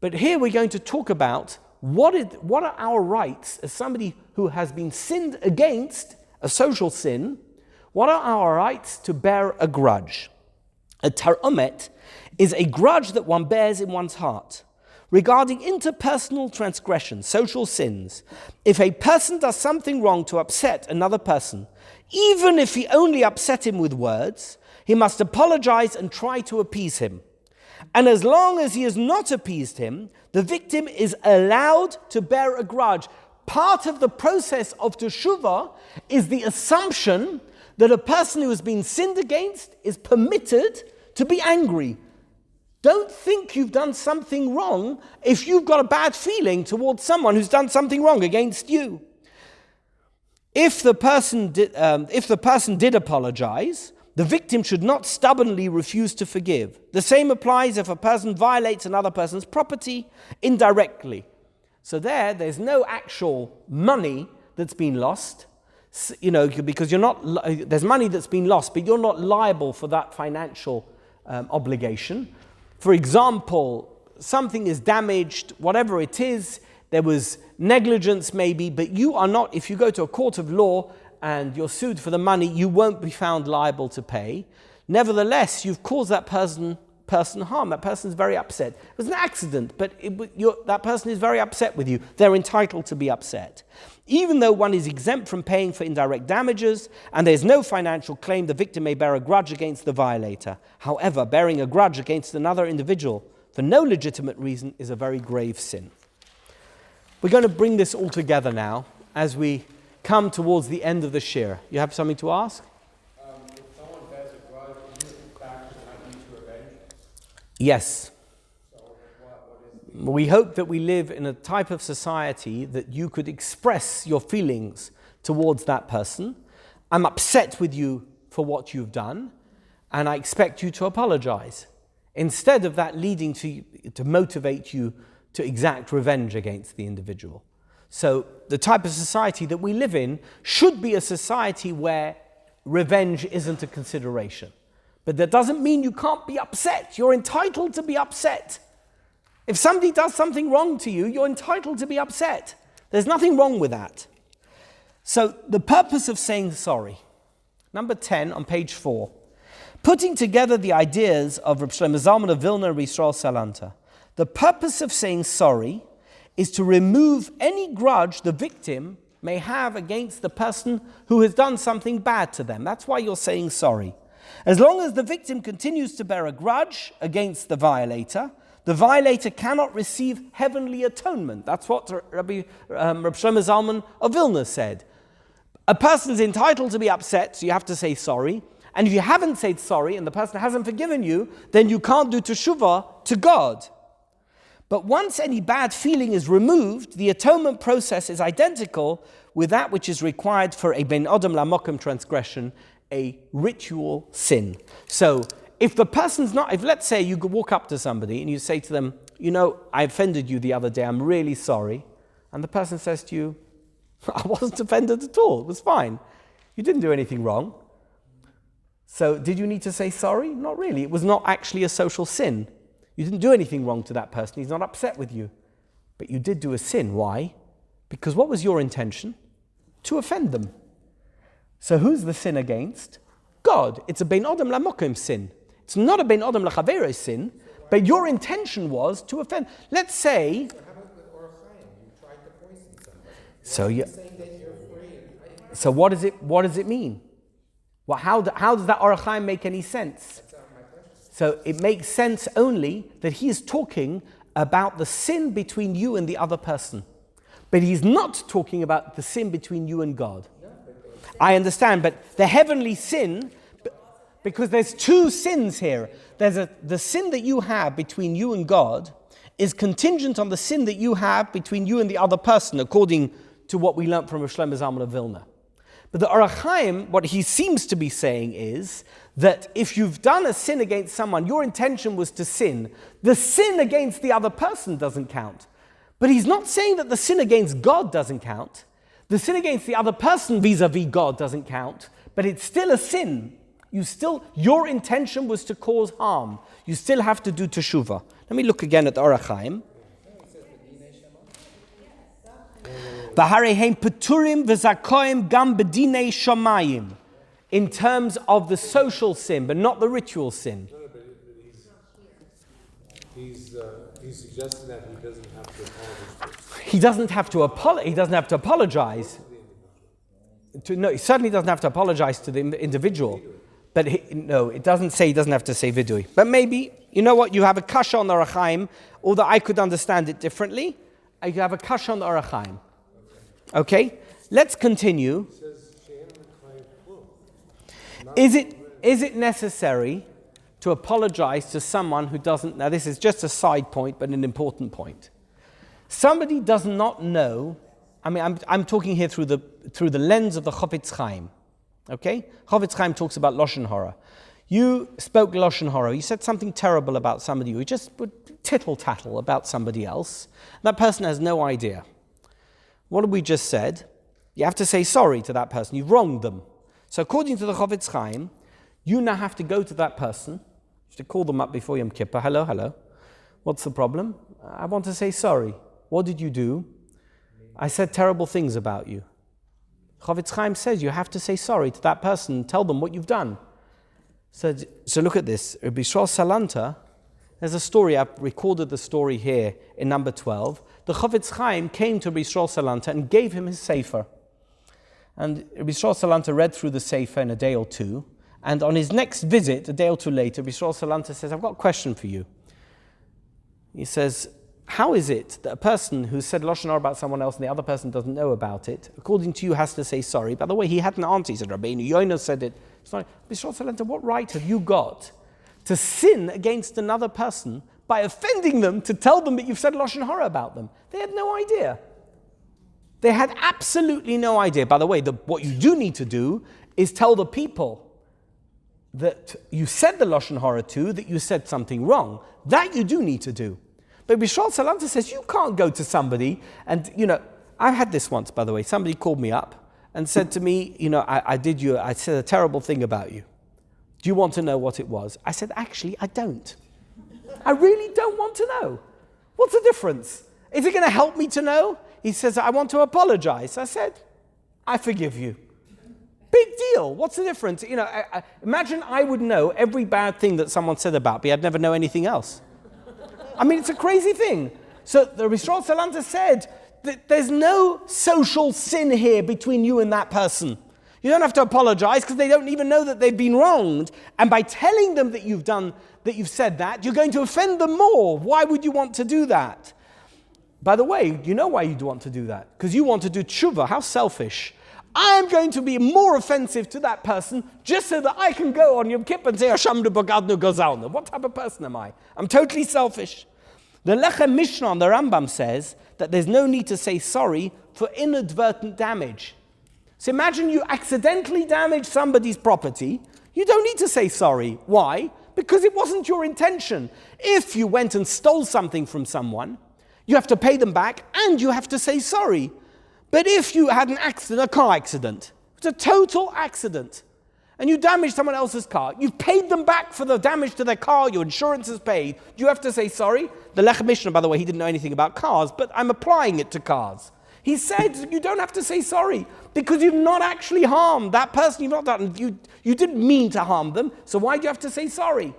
But here we're going to talk about what are our rights as somebody who has been sinned against, a social sin. What are our rights to bear a grudge? A atonement is a grudge that one bears in one's heart regarding interpersonal transgressions, social sins. If a person does something wrong to upset another person, even if he only upset him with words, he must apologize and try to appease him. And as long as he has not appeased him, the victim is allowed to bear a grudge. Part of the process of Teshuva is the assumption that a person who has been sinned against is permitted to be angry. Don't think you've done something wrong if you've got a bad feeling towards someone who's done something wrong against you. If the person did apologize, the victim should not stubbornly refuse to forgive. The same applies if a person violates another person's property indirectly. So there's no actual money that's been lost, because there's money that's been lost, but you're not liable for that financial obligation. For example, something is damaged, whatever it is, there was negligence maybe, but you are not, if you go to a court of law and you're sued for the money, you won't be found liable to pay. Nevertheless, you've caused that person harm. That person is very upset. It was an accident, but that person is very upset with you. They're entitled to be upset. Even though one is exempt from paying for indirect damages and there's no financial claim, the victim may bear a grudge against the violator. However, bearing a grudge against another individual for no legitimate reason is a very grave sin. We're going to bring this all together now as we come towards the end of the shir. You have something to ask? If someone bears a grudge, isn't it back to not need to revenge? Yes. So what is We hope that we live in a type of society that you could express your feelings towards that person. I'm upset with you for what you've done, and I expect you to apologize. Instead of that leading to motivate you to exact revenge against the individual. So the type of society that we live in should be a society where revenge isn't a consideration. But that doesn't mean you can't be upset. You're entitled to be upset. If somebody does something wrong to you, you're entitled to be upset. There's nothing wrong with that. So the purpose of saying sorry. Number 10 on page 4. Putting together the ideas of Rabbi Shlomo Zalman of Vilna and Yisrael Salanta. The purpose of saying sorry is to remove any grudge the victim may have against the person who has done something bad to them. That's why you're saying sorry. As long as the victim continues to bear a grudge against the violator cannot receive heavenly atonement. That's what Rabbi Shlomo Zalman of Vilna said. A person is entitled to be upset, so you have to say sorry. And if you haven't said sorry and the person hasn't forgiven you, then you can't do Teshuva to God. But once any bad feeling is removed, the atonement process is identical with that which is required for a ben adam lamokim transgression, a ritual sin. So if let's say you could walk up to somebody and you say to them, I offended you the other day, I'm really sorry. And the person says to you, I wasn't offended at all, it was fine. You didn't do anything wrong. So did you need to say sorry? Not really. It was not actually a social sin. You didn't do anything wrong to that person. He's not upset with you. But you did do a sin. Why? Because what was your intention? To offend them. So who's the sin against? God. It's a ben adam lamokim sin. It's not a ben adam lachavero sin, but your intention was to offend. Let's say... What happened with Or Chaim? You tried to poison somebody. So You're saying that you're free. So what does it mean? Well, how does that Or Chaim make any sense? That's my question. So it makes sense only that he is talking about the sin between you and the other person. But he's not talking about the sin between you and God. I understand, but the heavenly sin, because there's two sins here. The sin that you have between you and God is contingent on the sin that you have between you and the other person, according to what we learnt from Rav Shlomo Zalman of Vilna. But the Or Chaim, what he seems to be saying is that if you've done a sin against someone, your intention was to sin. The sin against the other person doesn't count. But he's not saying that the sin against God doesn't count. The sin against the other person vis-a-vis God doesn't count, but it's still a sin. Your intention was to cause harm. You still have to do Teshuva. Let me look again at the Or Chaim. In terms of the social sin, but not the ritual sin. No, but he's suggesting that he doesn't have to apologize. He doesn't have to apologize. No, he certainly doesn't have to apologize to the individual. But it doesn't say he doesn't have to say vidui. But maybe, you know what, you have a kasha on the Or Chaim, although I could understand it differently. You have a kasha on the Or Chaim. Okay, let's continue. Is it necessary to apologize to someone who doesn't. Now, this is just a side point, but an important point. Somebody does not know. I mean, I'm talking here through the lens of the Chofetz Chaim. Okay, Chofetz Chaim talks about lashon hara. You spoke lashon hara. You said something terrible about somebody. You just would tittle tattle about somebody else. That person has no idea. What have we just said? You have to say sorry to that person. You've wronged them. So according to the Chofetz Chaim, you now have to go to that person. You have to call them up before Yom Kippur. Hello. What's the problem? I want to say sorry. What did you do? I said terrible things about you. Chofetz Chaim says you have to say sorry to that person and tell them what you've done. So look at this. Rabbi Yisrael Salanta, there's a story, I've recorded the story here in number 12. The Chofetz Chaim came to Rabbi Yisrael Salanta and gave him his sefer. And Rabbi Yisrael Salanta read through the sefer in a day or two. And on his next visit, a day or two later, Rabbi Yisrael Salanta says, I've got a question for you. He says, how is it that a person who said lashon hara about someone else and the other person doesn't know about it, according to you, has to say sorry? By the way, he had an answer. He said, Rabbeinu Yonah said it. Sorry, Rabbi Yisrael Salanta, what right have you got to sin against another person by offending them to tell them that you've said lashon hara about them? They had no idea. They had absolutely no idea. By the way, what you do need to do is tell the people that you said the lashon hara to, that you said something wrong. That you do need to do. But Yisrael Salanta says you can't go to somebody and, I had this once, by the way. Somebody called me up and said to me, I said a terrible thing about you. Do you want to know what it was? I said, actually, I don't. I really don't want to know. What's the difference? Is it going to help me to know? He says, I want to apologize. I said, I forgive you. Big deal. What's the difference? Imagine I would know every bad thing that someone said about me. I'd never know anything else. I mean, it's a crazy thing. So the Yisrael Salanta said that there's no social sin here between you and that person. You don't have to apologize because they don't even know that they've been wronged. And by telling them that you've said that, you're going to offend them more. Why would you want to do that? By the way, you know why you'd want to do that? Because you want to do teshuva. How selfish. I'm going to be more offensive to that person just so that I can go on Yom Kippur and say, Hashem Bagadnu Gazalna. What type of person am I? I'm totally selfish. The Lechem Mishnah on the Rambam says that there's no need to say sorry for inadvertent damage. So imagine you accidentally damage somebody's property. You don't need to say sorry. Why? Because it wasn't your intention. If you went and stole something from someone, you have to pay them back and you have to say sorry. But if you had an accident, a car accident, it's a total accident, and you damaged someone else's car, you've paid them back for the damage to their car, your insurance is paid, do you have to say sorry? The Lechem Mishnah, by the way, he didn't know anything about cars, but I'm applying it to cars. He said you don't have to say sorry because you've not actually harmed that person. You've not done. You didn't mean to harm them, so why do you have to say sorry?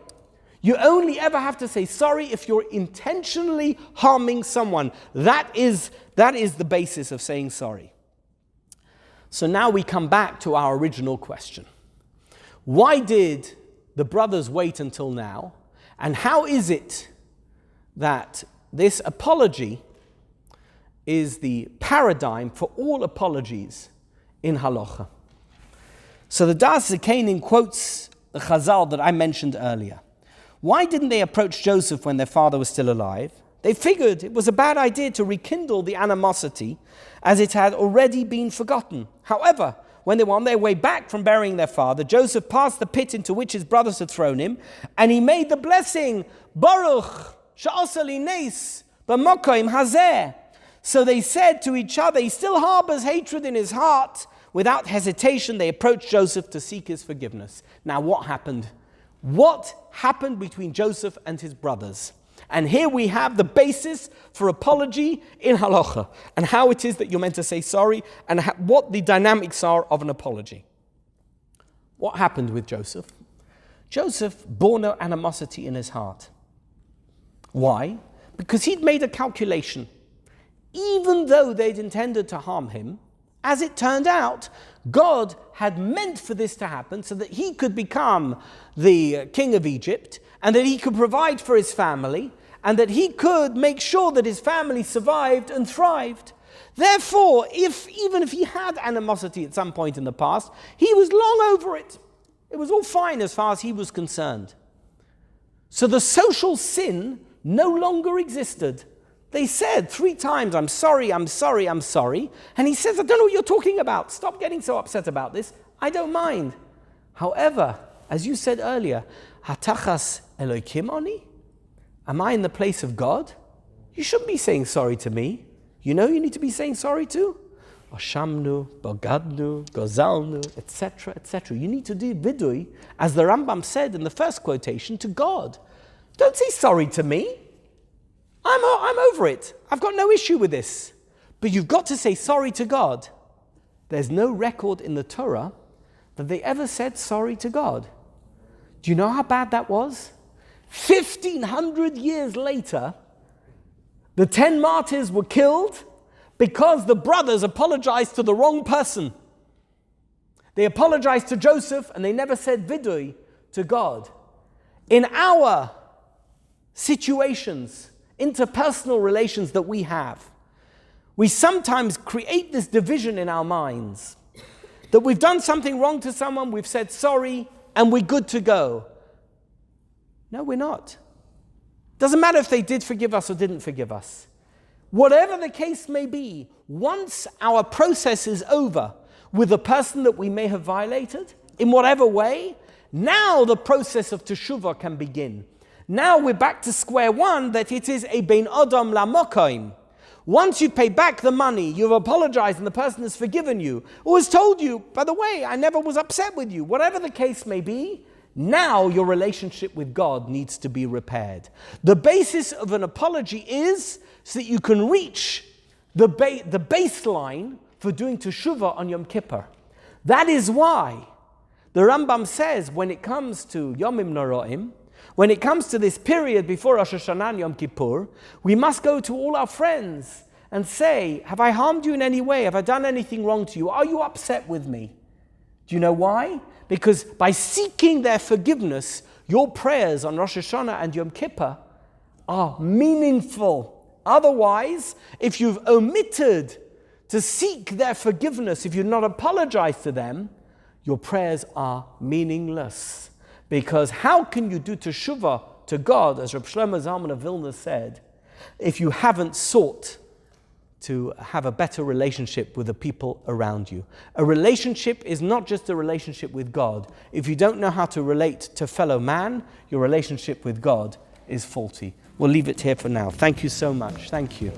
You only ever have to say sorry if you're intentionally harming someone. That is the basis of saying sorry. So now we come back to our original question. Why did the brothers wait until now? And how is it that this apology is the paradigm for all apologies in halacha? So the Das Zekanim quotes the Chazal that I mentioned earlier. Why didn't they approach Joseph when their father was still alive? They figured it was a bad idea to rekindle the animosity as it had already been forgotten. However, when they were on their way back from burying their father, Joseph passed the pit into which his brothers had thrown him, and he made the blessing, Baruch she'asa li nes b'makom hazeh. So they said to each other, he still harbors hatred in his heart. Without hesitation, they approached Joseph to seek his forgiveness. Now what happened? What happened between Joseph and his brothers? And here we have the basis for apology in halacha, and how it is that you're meant to say sorry, and what the dynamics are of an apology. What happened with Joseph? Joseph bore no animosity in his heart. Why? Because he'd made a calculation. Even though they'd intended to harm him, as it turned out, God had meant for this to happen so that he could become the king of Egypt, and that he could provide for his family, and that he could make sure that his family survived and thrived. Therefore, even if he had animosity at some point in the past, he was long over it. It was all fine as far as he was concerned. So the social sin no longer existed. They said 3 times, I'm sorry, I'm sorry, I'm sorry. And he says, I don't know what you're talking about. Stop getting so upset about this. I don't mind. However, as you said earlier, Hatachas Elokim oni? Am I in the place of God? You shouldn't be saying sorry to me. You know you need to be saying sorry to? Oshamnu, Bogadnu, Gozalnu, etc., etc. You need to do vidui, as the Rambam said in the first quotation, to God. Don't say sorry to me. I'm over it. I've got no issue with this. But you've got to say sorry to God. There's no record in the Torah that they ever said sorry to God. Do you know how bad that was? 1,500 years later, the 10 martyrs were killed because the brothers apologized to the wrong person. They apologized to Joseph and they never said vidui to God. In our situations, interpersonal relations that we have, we sometimes create this division in our minds that we've done something wrong to someone, we've said sorry, and we're good to go. No, we're not. Doesn't matter if they did forgive us or didn't forgive us. Whatever the case may be, once our process is over with the person that we may have violated, in whatever way, now the process of Teshuva can begin. Now we're back to square one, that it is a bein adam lamokaim. Once you pay back the money, you've apologized and the person has forgiven you, or has told you, by the way, I never was upset with you. Whatever the case may be, now your relationship with God needs to be repaired. The basis of an apology is so that you can reach the baseline for doing Teshuva on Yom Kippur. That is why the Rambam says when it comes to Yamim Noraim, when it comes to this period before Rosh Hashanah and Yom Kippur, we must go to all our friends and say, have I harmed you in any way? Have I done anything wrong to you? Are you upset with me? Do you know why? Because by seeking their forgiveness, your prayers on Rosh Hashanah and Yom Kippur are meaningful. Otherwise, if you've omitted to seek their forgiveness, if you've not apologized to them, your prayers are meaningless. Because how can you do Teshuva to God, as Reb Shlomo Zalman of Vilna said, if you haven't sought to have a better relationship with the people around you? A relationship is not just a relationship with God. If you don't know how to relate to fellow man, your relationship with God is faulty. We'll leave it here for now. Thank you so much. Thank you.